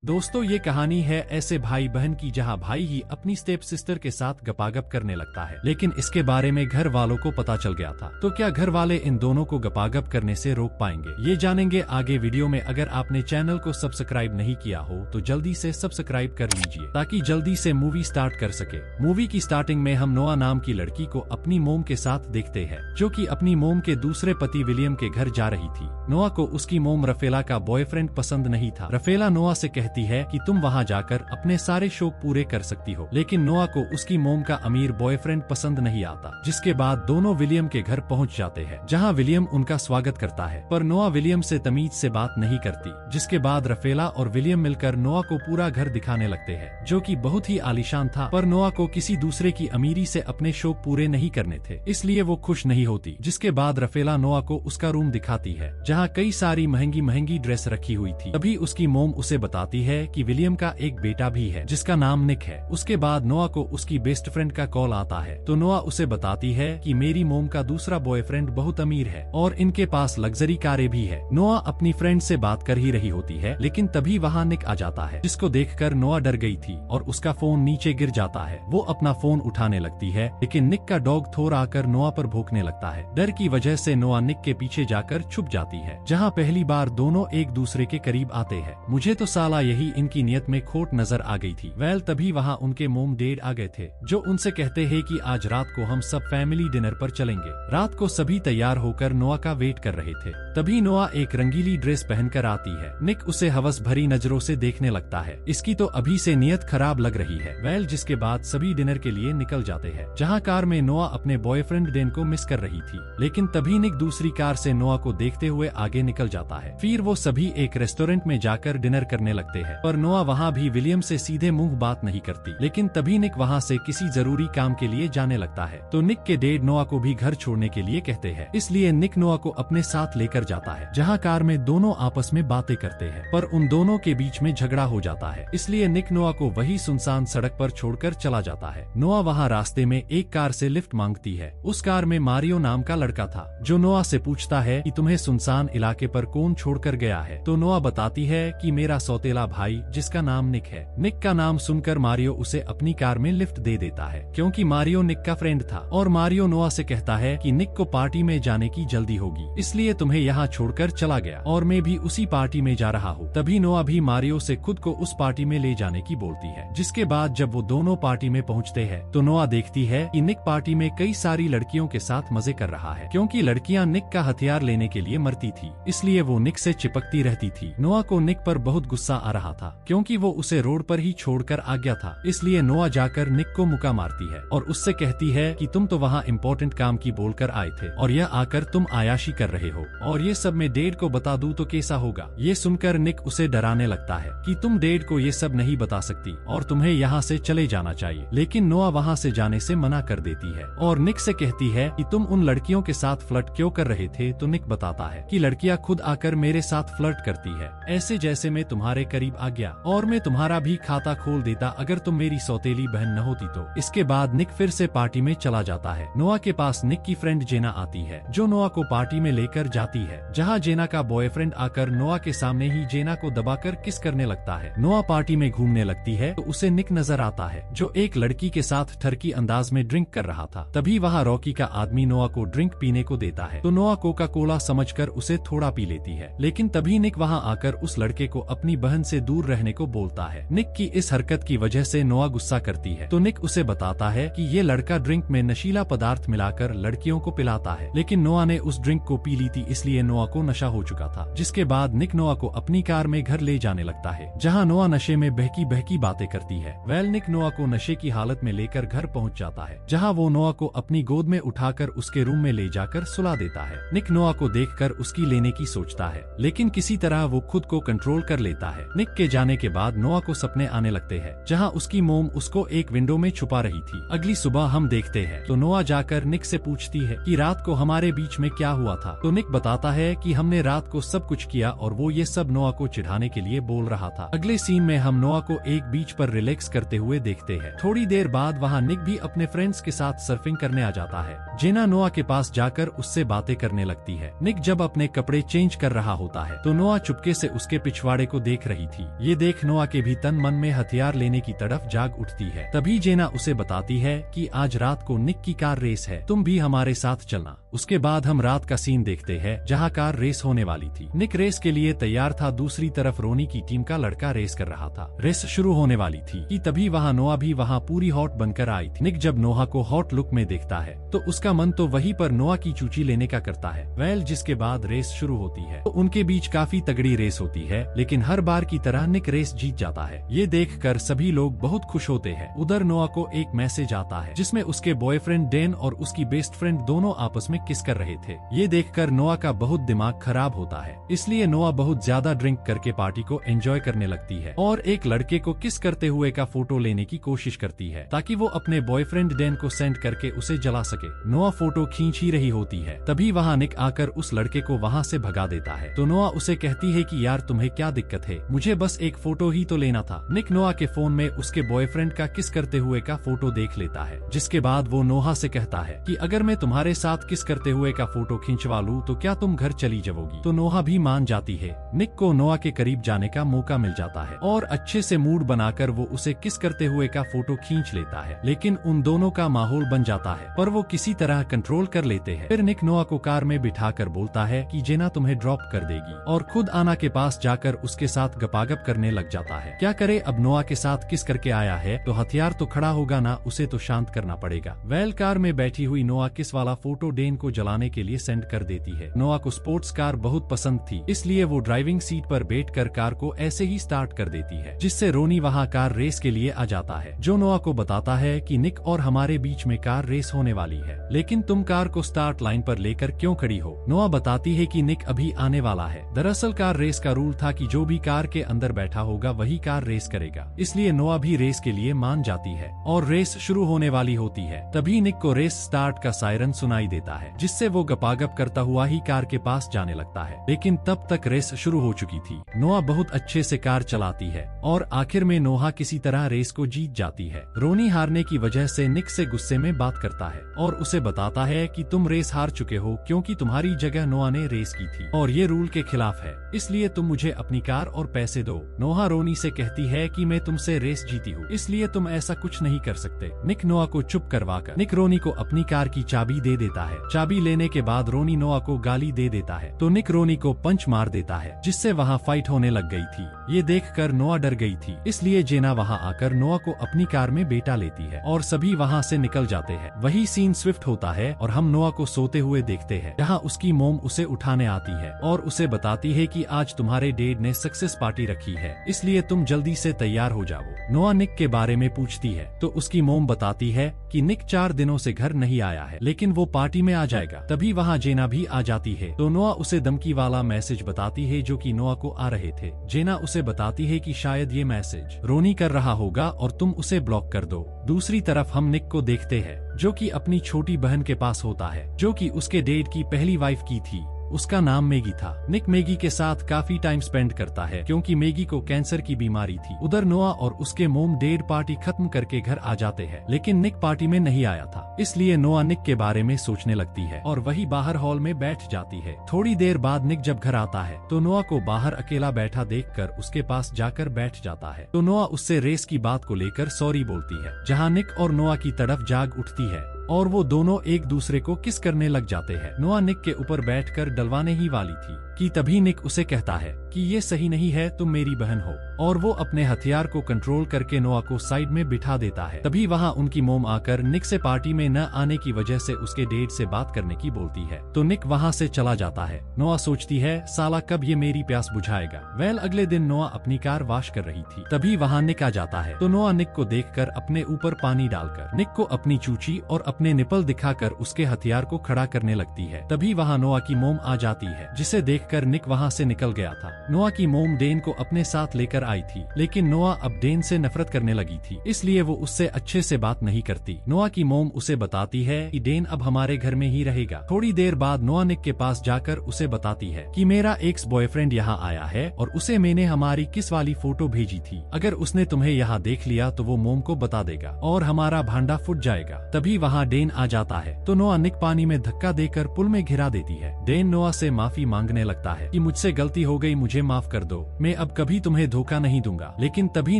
दोस्तों, ये कहानी है ऐसे भाई बहन की जहां भाई ही अपनी स्टेप सिस्टर के साथ गपागप करने लगता है, लेकिन इसके बारे में घर वालों को पता चल गया था। तो क्या घर वाले इन दोनों को गपागप करने से रोक पाएंगे, ये जानेंगे आगे वीडियो में। अगर आपने चैनल को सब्सक्राइब नहीं किया हो तो जल्दी से सब्सक्राइब कर लीजिए ताकि जल्दी से मूवी स्टार्ट कर सके। मूवी की स्टार्टिंग में हम नोआ नाम की लड़की को अपनी मोम के साथ देखते हैं, जो कि अपनी मोम के दूसरे पति विलियम के घर जा रही थी। नोआ को उसकी मोम रफेला का बॉयफ्रेंड पसंद नहीं था। रफेला नोआ से कहती है कि तुम वहां जाकर अपने सारे शौक पूरे कर सकती हो, लेकिन नोआ को उसकी मोम का अमीर बॉयफ्रेंड पसंद नहीं आता। जिसके बाद दोनों विलियम के घर पहुंच जाते हैं, जहां विलियम उनका स्वागत करता है, पर नोआ विलियम से तमीज से बात नहीं करती। जिसके बाद रफेला और विलियम मिलकर नोआ को पूरा घर दिखाने लगते हैं, जो कि बहुत ही आलीशान था। पर नोआ को किसी दूसरे की अमीरी से अपने शौक पूरे नहीं करने थे, इसलिए वो खुश नहीं होती। जिसके बाद रफेला नोआ को उसका रूम दिखाती है, जहाँ कई सारी महंगी महंगी ड्रेस रखी हुई थी। तभी उसकी मोम उसे बताती है कि विलियम का एक बेटा भी है जिसका नाम निक है। उसके बाद नोआ को उसकी बेस्ट फ्रेंड का कॉल आता है, तो नोआ उसे बताती है कि मेरी मोम का दूसरा बॉयफ्रेंड बहुत अमीर है और इनके पास लग्जरी कारें भी है। नोआ अपनी फ्रेंड से बात कर ही रही होती है, लेकिन तभी वहाँ निक आ जाता है, जिसको देखकर नोआ डर गई थी और उसका फोन नीचे गिर जाता है। वो अपना फोन उठाने लगती है, लेकिन निक का डॉग थोर आकर नोआ पर भौंकने लगता है। डर की वजह से नोआ निक के पीछे जाकर छुप जाती है, जहाँ पहली बार दोनों एक दूसरे के करीब आते हैं। मुझे तो साला यही इनकी नियत में खोट नजर आ गई थी। वेल, तभी वहाँ उनके मोम डैड आ गए थे, जो उनसे कहते हैं कि आज रात को हम सब फैमिली डिनर पर चलेंगे। रात को सभी तैयार होकर नोआ का वेट कर रहे थे। तभी नोआ एक रंगीली ड्रेस पहनकर आती है। निक उसे हवस भरी नजरों से देखने लगता है, इसकी तो अभी से नियत खराब लग रही है। वेल, जिसके बाद सभी डिनर के लिए निकल जाते हैं, जहाँ कार में नोआ अपने बॉयफ्रेंड डेन को मिस कर रही थी। लेकिन तभी निक दूसरी कार से नोआ को देखते हुए आगे निकल जाता है। फिर वो सभी एक रेस्टोरेंट में जाकर डिनर करने लगते हैं, पर नोआ वहाँ भी विलियम से सीधे मुंह बात नहीं करती। लेकिन तभी निक वहाँ से किसी जरूरी काम के लिए जाने लगता है, तो निक के डैड नोआ को भी घर छोड़ने के लिए कहते हैं। इसलिए निक नोआ को अपने साथ लेकर जाता है, जहाँ कार में दोनों आपस में बातें करते हैं, पर उन दोनों के बीच में झगड़ा हो जाता है। इसलिए निक नोआ को वही सुनसान सड़क पर छोड़कर चला जाता है। नोआ वहाँ रास्ते में एक कार से लिफ्ट मांगती है। उस कार में मारियो नाम का लड़का था, जो नोआ से पूछता है कि तुम्हें सुनसान इलाके पर कौन छोड़कर गया है। तो नोआ बताती है कि मेरा सौतेला भाई, जिसका नाम निक है। निक का नाम सुनकर मारियो उसे अपनी कार में लिफ्ट दे देता है, क्योंकि मारियो निक का फ्रेंड था। और मारियो नोआ से कहता है कि निक को पार्टी में जाने की जल्दी होगी, इसलिए तुम्हें यहाँ छोड़कर चला गया और मैं भी उसी पार्टी में जा रहा हूँ। तभी नोआ भी मारियो से खुद को उस पार्टी में ले जाने की बोलती है। जिसके बाद जब वो दोनों पार्टी में पहुँचते हैं, तो नोआ देखती है कि निक पार्टी में कई सारी लड़कियों के साथ मजे कर रहा है, क्योंकि लड़कियाँ निक का हथियार लेने के लिए मरती थी, इसलिए वो निक से चिपकती रहती थी। नोआ को निक पर बहुत गुस्सा आ रहा था, क्योंकि वो उसे रोड पर ही छोड़कर आ गया था। इसलिए नोआ जाकर निक को मुक्का मारती है और उससे कहती है कि तुम तो वहाँ इम्पोर्टेंट काम की बोलकर आए थे और यह आकर तुम आयाशी कर रहे हो, और ये सब मैं डैड को बता दूं तो कैसा होगा। ये सुनकर निक उसे डराने लगता है कि तुम डैड को ये सब नहीं बता सकती और तुम्हें यहाँ से चले जाना चाहिए। लेकिन नोआ वहाँ से जाने से मना कर देती है और निक से कहती है कि तुम उन लड़कियों के साथ फ्लर्ट क्यों कर रहे थे। तो निक बताता है कि लड़कियाँ खुद आकर मेरे साथ फ्लर्ट करती है, ऐसे जैसे मैं तुम्हारे करीब आ गया और मैं तुम्हारा भी खाता खोल देता अगर तुम मेरी सौतेली बहन न होती तो। इसके बाद निक फिर से पार्टी में चला जाता है। नोआ के पास निक की फ्रेंड जेना आती है, जो नोआ को पार्टी में लेकर जाती है, जहाँ जेना का बॉयफ्रेंड आकर नोआ के सामने ही जेना को दबाकर किस करने लगता है। नोआ पार्टी में घूमने लगती है तो उसे निक नजर आता है, जो एक लड़की के साथ ठरकी अंदाज में ड्रिंक कर रहा था। तभी वहाँ रॉकी का आदमी नोआ को ड्रिंक पीने को देता है, तो नोआ कोका कोला समझकर उसे थोड़ा पी लेती है। लेकिन तभी निक वहाँ आकर उस लड़के को अपनी बहन से दूर रहने को बोलता है। निक की इस हरकत की वजह से नोआ गुस्सा करती है, तो निक उसे बताता है कि ये लड़का ड्रिंक में नशीला पदार्थ मिलाकर लड़कियों को पिलाता है। लेकिन नोआ ने उस ड्रिंक को पी ली थी, इसलिए नोआ को नशा हो चुका था। जिसके बाद निक नोआ को अपनी कार में घर ले जाने लगता है, जहाँ नोआ नशे में बहकी बहकी बातें करती है। वेल, निक नोआ को नशे की हालत में लेकर घर पहुँच जाता है, जहाँ वो नोआ को अपनी गोद में उठाकर उसके रूम में ले जाकर सुला देता है। निक नोआ को देखकर उसकी लेने की सोचता है, लेकिन किसी तरह वो खुद को कंट्रोल कर लेता है। निक के जाने के बाद नोआ को सपने आने लगते हैं, जहाँ उसकी मोम उसको एक विंडो में छुपा रही थी। अगली सुबह हम देखते हैं तो नोआ जाकर निक से पूछती है कि रात को हमारे बीच में क्या हुआ था। तो निक बताता है कि हमने रात को सब कुछ किया और वो ये सब नोआ को चिढ़ाने के लिए बोल रहा था। अगले सीन में हम नोआ को एक बीच पर रिलैक्स करते हुए देखते हैं। थोड़ी देर बाद वहाँ निक भी अपने फ्रेंड्स के साथ सर्फिंग करने आ जाता है। जेना नोआ के पास जाकर उससे बातें करने लगती है। निक जब अपने कपड़े चेंज कर रहा होता है तो नोआ चुपके से उसके पिछवाड़े को देख रही थी। ये देख नोआ के भी तन मन में हथियार लेने की तरफ जाग उठती है। तभी जेना उसे बताती है कि आज रात को निक की कार रेस है, तुम भी हमारे साथ चलना। उसके बाद हम रात का सीन देखते हैं जहाँ कार रेस होने वाली थी। निक रेस के लिए तैयार था, दूसरी तरफ रोनी की टीम का लड़का रेस कर रहा था। रेस शुरू होने वाली थी कि तभी वहाँ नोआ भी वहाँ पूरी हॉट बनकर आई थी। निक जब नोआ को हॉट लुक में देखता है तो उसका मन तो वहीं पर नोआ की चूची लेने का करता है। वेल, जिसके बाद रेस शुरू होती है तो उनके बीच काफी तगड़ी रेस होती है, लेकिन हर बार की तरह निक रेस जीत जाता है। ये देखकर सभी लोग बहुत खुश होते हैं। उधर नोआ को एक मैसेज आता है जिसमें उसके बॉयफ्रेंड डैन और उसकी बेस्ट फ्रेंड दोनों आपस में किस कर रहे थे। ये देखकर नोआ का बहुत दिमाग खराब होता है, इसलिए नोआ बहुत ज्यादा ड्रिंक करके पार्टी को एंजॉय करने लगती है और एक लड़के को किस करते हुए का फोटो लेने की कोशिश करती है ताकि वो अपने बॉयफ्रेंड डैन को सेंड करके उसे जला सके। नोआ फोटो खींच ही रही होती है, तभी वहाँ निक आकर उस लड़के को वहाँ से भगा देता है। तो नोआ उसे कहती है कि यार तुम्हें क्या दिक्कत है, मुझे बस एक फोटो ही तो लेना था। निक नोआ के फोन में उसके बॉयफ्रेंड का किस करते हुए का फोटो देख लेता है, जिसके बाद वो नोहा से कहता है कि अगर मैं तुम्हारे साथ किस करते हुए का फोटो खिंचवा लूं तो क्या तुम घर चली जाओगी। तो नोहा भी मान जाती है। निक को नोआ के करीब जाने का मौका मिल जाता है और अच्छे से मूड बनाकर वो उसे किस करते हुए का फोटो खींच लेता है, लेकिन उन दोनों का माहौल बन जाता है पर वो किसी तरह कंट्रोल कर लेते हैं। फिर निक नोआ को कार में बिठाकर बोलता है कि जेना तुम्हें ड्रॉप कर देगी और खुद आना के पास जाकर उसके साथ गपागप करने लग जाता है। क्या करे, अब नोआ के साथ किस करके आया है तो हथियार तो खड़ा होगा ना, उसे तो शांत करना पड़ेगा। वेल, कार में बैठी हुई नोआ किस वाला फोटो डेन को जलाने के लिए सेंड कर देती है। नोआ को स्पोर्ट्स कार बहुत पसंद थी, इसलिए वो ड्राइविंग सीट पर बैठकर कार को ऐसे ही स्टार्ट कर देती है, जिससे रोनी वहाँ कार रेस के लिए आ जाता है, जो नोआ को बताता है कि निक और हमारे बीच में कार रेस होने वाली है, लेकिन तुम कार को स्टार्ट लाइन पर लेकर क्यों खड़ी हो। नोआ बताती है कि निक अभी आने वाला है। दरअसल कार रेस का रूल था कि जो भी कार के अंदर बैठा होगा वही कार रेस करेगा, इसलिए नोआ भी रेस के लिए मान जाती है और रेस शुरू होने वाली होती है। तभी निक को रेस स्टार्ट का सायरन सुनाई देता है, जिससे वो गपागप करता हुआ ही कार के पास जाने लगता है, लेकिन तब तक रेस शुरू हो चुकी थी। नोआ बहुत अच्छे से कार चलाती है और आखिर में नोहा किसी तरह रेस को जीत जाती है। रोनी हारने की वजह से निक से गुस्से में बात करता है और उसे बताता है कि तुम रेस हार चुके हो क्योंकि तुम्हारी जगह नोआ ने रेस की थी और ये रूल के खिलाफ है, इसलिए तुम मुझे अपनी कार और पैसे दो। नोहा रोनी से कहती है कि मैं तुमसे रेस जीती हूँ, इसलिए तुम ऐसा कुछ नहीं कर सकते। निक नोआ को चुप करवाकर निक रोनी को अपनी कार की चाबी दे देता है। चाबी लेने के बाद रोनी नोआ को गाली दे देता है तो निक रोनी को पंच मार देता है, जिससे वहाँ फाइट होने लग गई थी। ये देखकर नोआ डर गई थी, इसलिए जेना वहाँ आकर नोआ को अपनी कार में बैठा लेती है और सभी वहाँ से निकल जाते हैं। वही सीन स्विफ्ट होता है और हम नोआ को सोते हुए देखते हैं, जहाँ उसकी मोम उसे उठाने आती है और उसे बताती है कि आज तुम्हारे डैड ने सक्सेस पार्टी रखी है, इसलिए तुम जल्दी से तैयार हो जाओ। नोआ निक के बारे में पूछती है तो उसकी मोम बताती है कि निक 4 दिनों से घर नहीं आया है, लेकिन वो पार्टी में आ जाएगा। तभी वहाँ जेना भी आ जाती है तो नोआ उसे धमकी वाला मैसेज बताती है जो कि नोआ को आ रहे थे। जेना उसे बताती है कि शायद ये मैसेज रोनी कर रहा होगा और तुम उसे ब्लॉक कर दो। दूसरी तरफ हम निक को देखते हैं जो कि अपनी छोटी बहन के पास होता है, जो कि उसके डैड की पहली वाइफ की थी। उसका नाम मैगी था। निक मैगी के साथ काफी टाइम स्पेंड करता है क्योंकि मैगी को कैंसर की बीमारी थी। उधर नोआ और उसके मोम डैड पार्टी खत्म करके घर आ जाते हैं, लेकिन निक पार्टी में नहीं आया था, इसलिए नोआ निक के बारे में सोचने लगती है और वही बाहर हॉल में बैठ जाती है। थोड़ी देर बाद निक जब घर आता है तो नोआ को बाहर अकेला बैठा देखकर उसके पास जाकर बैठ जाता है। तो नोआ उससे रेस की बात को लेकर सॉरी बोलती है, जहाँ निक और नोआ की तरफ जाग उठती है और वो दोनों एक दूसरे को किस करने लग जाते हैं। नोआ निक के ऊपर बैठकर डलवाने ही वाली थी कि तभी निक उसे कहता है कि ये सही नहीं है, तुम मेरी बहन हो, और वो अपने हथियार को कंट्रोल करके नोआ को साइड में बिठा देता है। तभी वहाँ उनकी मोम आकर निक से पार्टी में न आने की वजह से उसके डैड से बात करने की बोलती है, तो निक वहाँ से चला जाता है। नोआ सोचती है साला कब ये मेरी प्यास बुझाएगा। वेल, अगले दिन नोआ अपनी कार वॉश कर रही थी, तभी वहाँ निक आ जाता है तो नोआ निक को देखकर अपने ऊपर पानी डालकर निक को अपनी चूची और अपने निपल दिखाकर उसके हथियार को खड़ा करने लगती है। तभी वहाँ नोआ की मोम आ जाती है, जिसे देखकर निक वहाँ से निकल गया था। नोआ की मोम डेन को अपने साथ लेकर आई थी, लेकिन नोआ अब डेन से नफरत करने लगी थी, इसलिए वो उससे अच्छे से बात नहीं करती। नोआ की मोम उसे बताती है कि डेन अब हमारे घर में ही रहेगा। थोड़ी देर बाद नोआ निक के पास जाकर उसे बताती है कि मेरा एक्स बॉयफ्रेंड यहाँ आया है और उसे मैंने हमारी किस वाली फोटो भेजी थी, अगर उसने तुम्हें यहाँ देख लिया तो वो मोम को बता देगा और हमारा भांडा फूट जाएगा। तभी वहाँ डेन आ जाता है तो नोआ निक पानी में धक्का देकर पुल में घिरा देती है। डेन नोआ से माफी मांगने लगता है कि मुझसे गलती हो गई, मुझे माफ कर दो, मैं अब कभी तुम्हें धोखा नहीं दूंगा। लेकिन तभी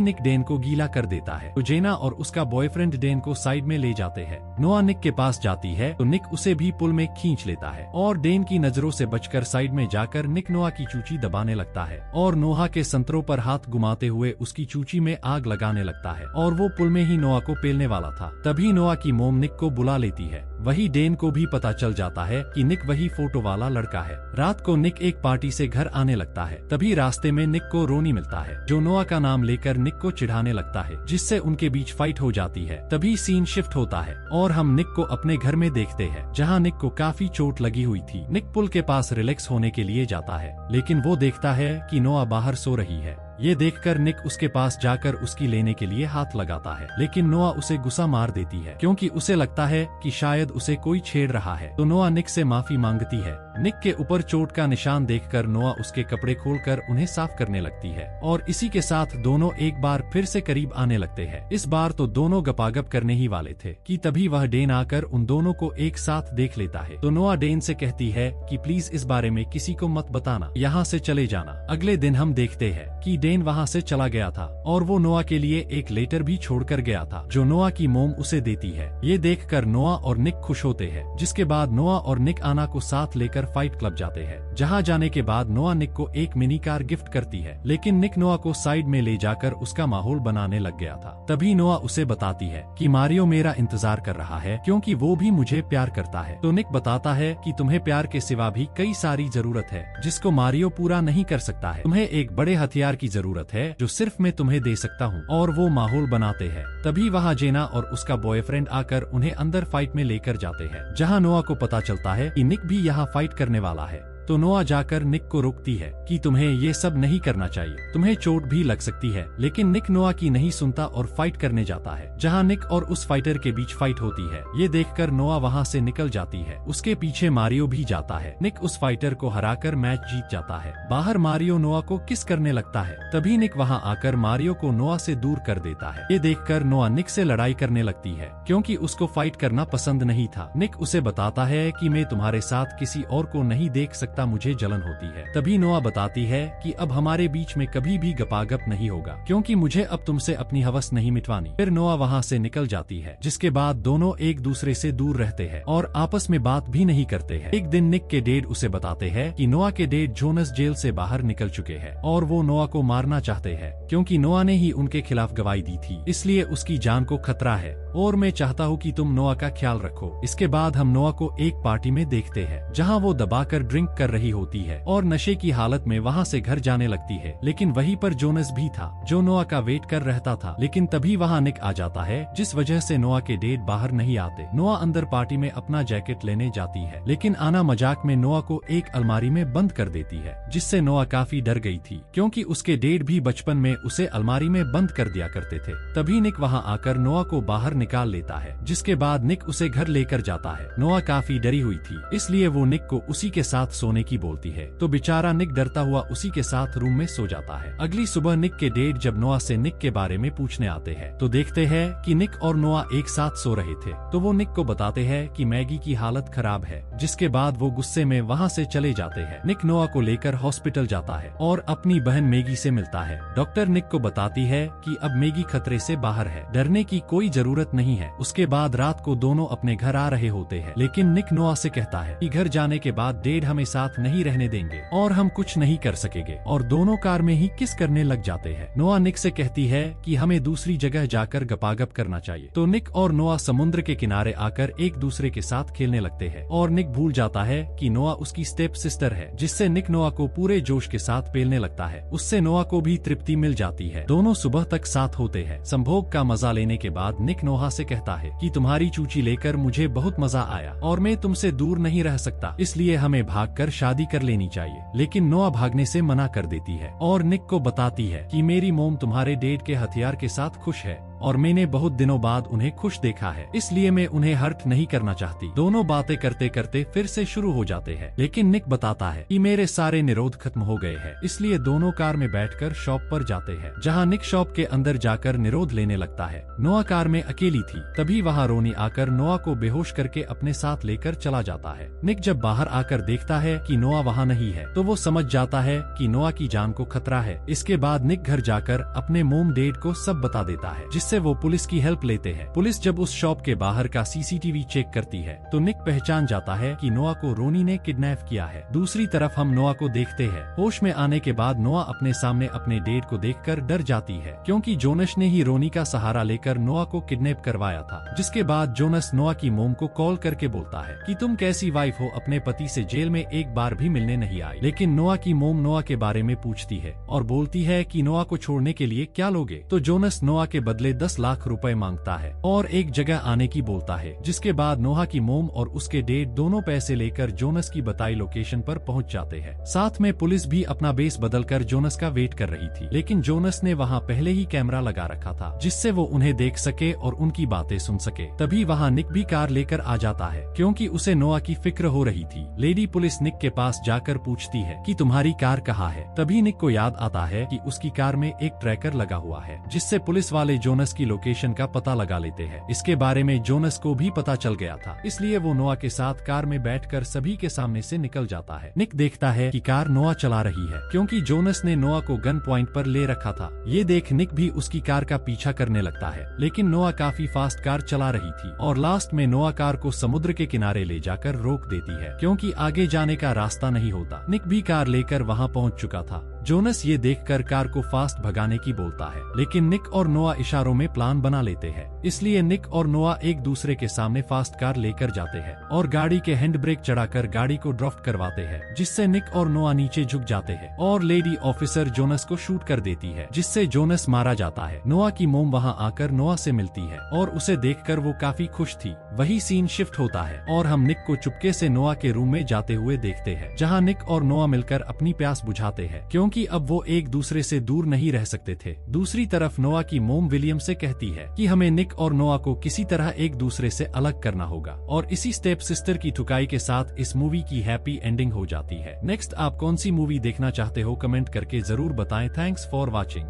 निक डेन को गीला कर देता है। तो जेना और उसका बॉयफ्रेंड डेन को साइड में ले जाते हैं। नोआ निक के पास जाती है तो निक उसे भी पुल में खींच लेता है और डेन की नजरों से बचकर साइड में जाकर निक नोआ की चूची दबाने लगता है और नोहा के संतरों पर हाथ घुमाते हुए उसकी चूची में आग लगाने लगता है और वो पुल में ही नोआ को पेलने वाला था। तभी नोआ की मोम निक को बुला लेती है। वही डेन को भी पता चल जाता है कि निक वही फोटो वाला लड़का है। रात को निक एक पार्टी से घर आने लगता है। तभी रास्ते में निक को रोनी मिलता है जो नोआ का नाम लेकर निक को चिढ़ाने लगता है, जिससे उनके बीच फाइट हो जाती है। तभी सीन शिफ्ट होता है और हम निक को अपने घर में देखते हैं जहां निक को काफी चोट लगी हुई थी। निक पुल के पास रिलैक्स होने के लिए जाता है लेकिन वो देखता है कि नोआ बाहर सो रही है। ये देखकर निक उसके पास जाकर उसकी लेने के लिए हाथ लगाता है लेकिन नोआ उसे गुस्सा मार देती है क्योंकि उसे लगता है कि शायद उसे कोई छेड़ रहा है। तो नोआ निक से माफी मांगती है। निक के ऊपर चोट का निशान देखकर नोआ उसके कपड़े खोलकर उन्हें साफ करने लगती है और इसी के साथ दोनों एक बार फिर से करीब आने लगते हैं। इस बार तो दोनों गपागप करने ही वाले थे कि तभी वह डेन आकर उन दोनों को एक साथ देख लेता है। तो नोआ डेन से कहती है कि प्लीज इस बारे में किसी को मत बताना, यहाँ से चले जाना। अगले दिन हम देखते हैं कि डेन वहाँ से चला गया था और वो नोआ के लिए एक लेटर भी छोड़कर गया था जो नोआ की मोम उसे देती है। ये देखकर नोआ और निक खुश होते हैं, जिसके बाद नोआ और निक आना को साथ लेकर फाइट क्लब जाते हैं, जहाँ जाने के बाद नोआ निक को एक मिनी कार गिफ्ट करती है। लेकिन निक नोआ को साइड में ले जाकर उसका माहौल बनाने लग गया था। तभी नोआ उसे बताती है कि मारियो मेरा इंतजार कर रहा है क्योंकि वो भी मुझे प्यार करता है। तो निक बताता है कि तुम्हें प्यार के सिवा भी कई सारी जरूरत है जिसको मारियो पूरा नहीं कर सकता है। तुम्हें एक बड़े हथियार की जरूरत है जो सिर्फ मैं तुम्हें दे सकता हूँ। और वो माहौल बनाते हैं। तभी वहाँ जेना और उसका बॉयफ्रेंड आकर उन्हें अंदर फाइट में लेकर जाते हैं, जहाँ नोआ को पता चलता है कि निक भी यहाँ फाइट करने वाला है। तो नोआ जाकर निक को रोकती है कि तुम्हें ये सब नहीं करना चाहिए, तुम्हें चोट भी लग सकती है। लेकिन निक नोआ की नहीं सुनता और फाइट करने जाता है, जहां निक और उस फाइटर के बीच फाइट होती है। ये देखकर नोआ वहां से निकल जाती है। उसके पीछे मारियो भी जाता है। निक उस फाइटर को हराकर मैच जीत जाता है। बाहर मारियो नोआ को किस करने लगता है। तभी निक वहां आकर मारियो को नोआ से दूर कर देता है। ये देखकर नोआ निक से लड़ाई करने लगती है क्योंकि उसको फाइट करना पसंद नहीं था। निक उसे बताता है कि मैं तुम्हारे साथ किसी और को नहीं देख सकता, मुझे जलन होती है। तभी नोआ बताती है कि अब हमारे बीच में कभी भी गपागप नहीं होगा क्योंकि मुझे अब तुमसे अपनी हवस नहीं मिटवानी। फिर नोआ वहाँ से निकल जाती है, जिसके बाद दोनों एक दूसरे से दूर रहते हैं और आपस में बात भी नहीं करते हैं। एक दिन निक के डैड उसे बताते हैं कि नोआ के डैड जोनस जेल से बाहर निकल चुके हैं और वो नोआ को मारना चाहते हैं क्योंकि नोआ ने ही उनके खिलाफ गवाही दी थी, इसलिए उसकी जान को खतरा है और मैं चाहता हूँ कि तुम नोआ का ख्याल रखो। इसके बाद हम नोआ को एक पार्टी में देखते हैं जहाँ वो दबाकर ड्रिंक कर रही होती है और नशे की हालत में वहाँ से घर जाने लगती है। लेकिन वहीं पर जोनस भी था जो नोआ का वेट कर रहता था। लेकिन तभी वहाँ निक आ जाता है, जिस वजह से नोआ के डेट बाहर नहीं आते। नोआ अंदर पार्टी में अपना जैकेट लेने जाती है, लेकिन आना मजाक में नोआ को एक अलमारी में बंद कर देती है, जिससे नोआ काफी डर गई थी क्योंकि उसके डेट भी बचपन में उसे अलमारी में बंद कर दिया करते थे। तभी निक वहाँ आकर नोआ को बाहर निकाल लेता है, जिसके बाद निक उसे घर लेकर जाता है। नोआ काफी डरी हुई थी, इसलिए वो निक को उसी के साथ सोने की बोलती है। तो बेचारा निक डरता हुआ उसी के साथ रूम में सो जाता है। अगली सुबह निक के डैड जब नोआ से निक के बारे में पूछने आते हैं तो देखते हैं कि निक और नोआ एक साथ सो रहे थे। तो वो निक को बताते हैं कि मैगी की हालत खराब है, जिसके बाद वो गुस्से में वहाँ से चले जाते हैं। निक नोआ को लेकर हॉस्पिटल जाता है और अपनी बहन मैगी से मिलता है। डॉक्टर निक को बताती है कि अब मैगी खतरे से बाहर है, डरने की कोई जरूरत नहीं है। उसके बाद रात को दोनों अपने घर आ रहे होते हैं, लेकिन निक नोआ से कहता है कि घर जाने के बाद डैड हमें साथ नहीं रहने देंगे और हम कुछ नहीं कर सकेंगे, और दोनों कार में ही किस करने लग जाते हैं। नोआ निक से कहती है कि हमें दूसरी जगह जाकर गपागप करना चाहिए। तो निक और नोआ समुद्र के किनारे आकर एक दूसरे के साथ खेलने लगते हैं और निक भूल जाता है कि नोआ उसकी स्टेप सिस्टर है, जिससे निक नोआ को पूरे जोश के साथ पेलने लगता है। उससे नोआ को भी तृप्ति मिल जाती है। दोनों सुबह तक साथ होते हैं। संभोग का मजा लेने के बाद निक नोआ से कहता है कि तुम्हारी चूची लेकर मुझे बहुत मजा आया और मैं तुमसे दूर नहीं रह सकता, इसलिए हमें भागकर शादी कर लेनी चाहिए। लेकिन नोआ भागने से मना कर देती है और निक को बताती है कि मेरी मोम तुम्हारे डैड के हथियार के साथ खुश है और मैंने बहुत दिनों बाद उन्हें खुश देखा है, इसलिए मैं उन्हें हर्ट नहीं करना चाहती। दोनों बातें करते करते फिर से शुरू हो जाते हैं, लेकिन निक बताता है कि मेरे सारे निरोध खत्म हो गए हैं, इसलिए दोनों कार में बैठकर शॉप पर जाते हैं, जहां निक शॉप के अंदर जाकर निरोध लेने लगता है। नोआ कार में अकेली थी, तभी वहां रोनी आकर नोआ को बेहोश करके अपने साथ लेकर चला जाता है। निक जब बाहर आकर देखता है कि नोआ वहां नहीं है, तो वो समझ जाता है कि नोआ की जान को खतरा है। इसके बाद निक घर जाकर अपने मोम डैड को सब बता देता है, जिससे वो पुलिस की हेल्प लेते हैं। पुलिस जब उस शॉप के बाहर का सीसीटीवी चेक करती है, तो निक पहचान जाता है कि नोआ को रोनी ने किडनैप किया है। दूसरी तरफ हम नोआ को देखते हैं। होश में आने के बाद नोआ अपने सामने अपने डैड को देखकर डर जाती है, क्योंकि जोनस ने ही रोनी का सहारा लेकर नोआ को किडनैप करवाया था। जिसके बाद जोनस नोआ की मोम को कॉल करके बोलता है कि तुम कैसी वाइफ हो, अपने पति से जेल में एक बार भी मिलने नहीं आई। लेकिन नोआ की मोम नोआ के बारे में पूछती है और बोलती है कि नोआ को छोड़ने के लिए क्या लोगे। तो जोनस नोआ के बदले 10 लाख रुपए मांगता है और एक जगह आने की बोलता है। जिसके बाद नोआ की मोम और उसके डैड दोनों पैसे लेकर जोनस की बताई लोकेशन पर पहुंच जाते हैं। साथ में पुलिस भी अपना बेस बदलकर जोनस का वेट कर रही थी, लेकिन जोनस ने वहां पहले ही कैमरा लगा रखा था, जिससे वो उन्हें देख सके और उनकी बातें सुन सके। तभी वहां निक भी कार लेकर आ जाता है, क्योंकि उसे नोआ की फिक्र हो रही थी। लेडी पुलिस निक के पास जाकर पूछती है कि तुम्हारी कार कहाँ है। तभी निक को याद आता है कि उसकी कार में एक ट्रैकर लगा हुआ है, जिससे पुलिस वाले जोनस की लोकेशन का पता लगा लेते हैं। इसके बारे में जोनस को भी पता चल गया था, इसलिए वो नोआ के साथ कार में बैठकर सभी के सामने से निकल जाता है। निक देखता है कि कार नोआ चला रही है, क्योंकि जोनस ने नोआ को गन पॉइंट पर ले रखा था। ये देख निक भी उसकी कार का पीछा करने लगता है, लेकिन नोआ काफी फास्ट कार चला रही थी और लास्ट में नोआ कार को समुद्र के किनारे ले जाकर रोक देती है, क्योंकि आगे जाने का रास्ता नहीं होता। निक भी कार लेकर वहां पहुंच चुका था। जोनस ये देखकर कार को फास्ट भगाने की बोलता है, लेकिन निक और नोआ इशारों में प्लान बना लेते हैं। इसलिए निक और नोआ एक दूसरे के सामने फास्ट कार लेकर जाते हैं और गाड़ी के हैंड ब्रेक चढ़ाकर गाड़ी को ड्राफ्ट करवाते हैं, जिससे निक और नोआ नीचे झुक जाते हैं और लेडी ऑफिसर जोनस को शूट कर देती है, जिससे जोनस मारा जाता है। नोआ की मोम वहां आकर नोआ से मिलती है और उसे देखकर वो काफी खुश थी। वही सीन शिफ्ट होता है और हम निक को चुपके से नोआ के रूम में जाते हुए देखते हैं, जहाँ निक और नोआ मिलकर अपनी प्यास बुझाते हैं, क्योंकि अब वो एक दूसरे से दूर नहीं रह सकते थे। दूसरी तरफ नोआ की मोम विलियम से कहती है कि हमें निक और नोआ को किसी तरह एक दूसरे से अलग करना होगा, और इसी स्टेप सिस्टर की ठुकाई के साथ इस मूवी की हैप्पी एंडिंग हो जाती है। नेक्स्ट आप कौन सी मूवी देखना चाहते हो कमेंट करके जरूर बताएं। Thanks for watching.